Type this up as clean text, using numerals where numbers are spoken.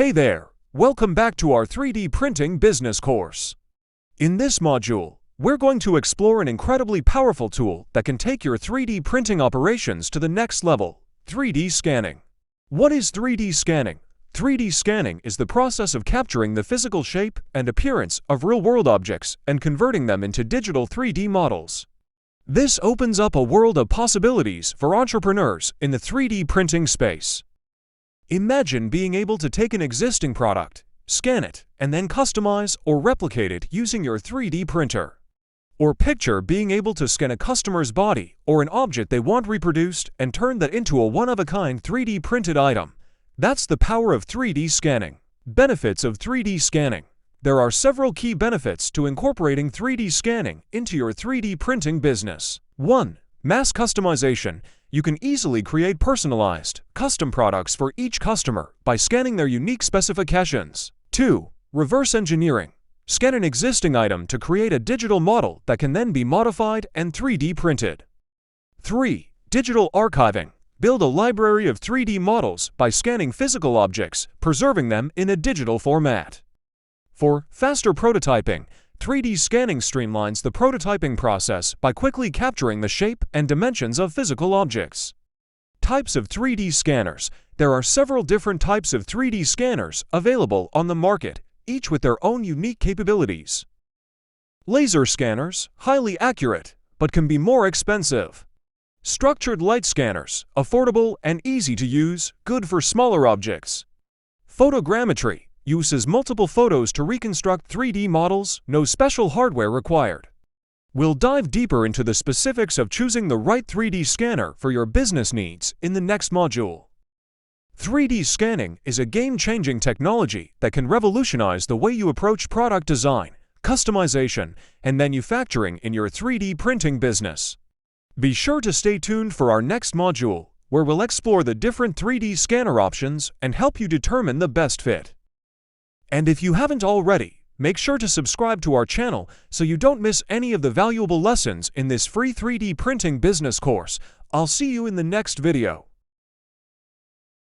Hey there! Welcome back to our 3D printing business course. In this module, we're going to explore an incredibly powerful tool that can take your 3D printing operations to the next level: 3D scanning. What is 3D scanning? 3D scanning is the process of capturing the physical shape and appearance of real-world objects and converting them into digital 3D models. This opens up a world of possibilities for entrepreneurs in the 3D printing space. Imagine being able to take an existing product, scan it, and then customize or replicate it using your 3D printer. Or picture being able to scan a customer's body or an object they want reproduced and turn that into a one-of-a-kind 3D printed item. That's the power of 3D scanning. Benefits of 3D scanning. There are several key benefits to incorporating 3D scanning into your 3D printing business. 1. Mass customization. You can easily create personalized, custom products for each customer by scanning their unique specifications. 2. Reverse engineering. Scan an existing item to create a digital model that can then be modified and 3D printed. 3. Digital archiving. Build a library of 3D models by scanning physical objects, preserving them in a digital format. 4. Faster prototyping. 3D scanning streamlines the prototyping process by quickly capturing the shape and dimensions of physical objects. Types of 3D scanners. There are several different types of 3D scanners available on the market, each with their own unique capabilities. Laser scanners, highly accurate, but can be more expensive. Structured light scanners, affordable and easy to use, good for smaller objects. Photogrammetry. Uses multiple photos to reconstruct 3D models, no special hardware required. We'll dive deeper into the specifics of choosing the right 3D scanner for your business needs in the next module. 3D scanning is a game-changing technology that can revolutionize the way you approach product design, customization, and manufacturing in your 3D printing business. Be sure to stay tuned for our next module, where we'll explore the different 3D scanner options and help you determine the best fit. And if you haven't already, make sure to subscribe to our channel so you don't miss any of the valuable lessons in this free 3D printing business course. I'll see you in the next video.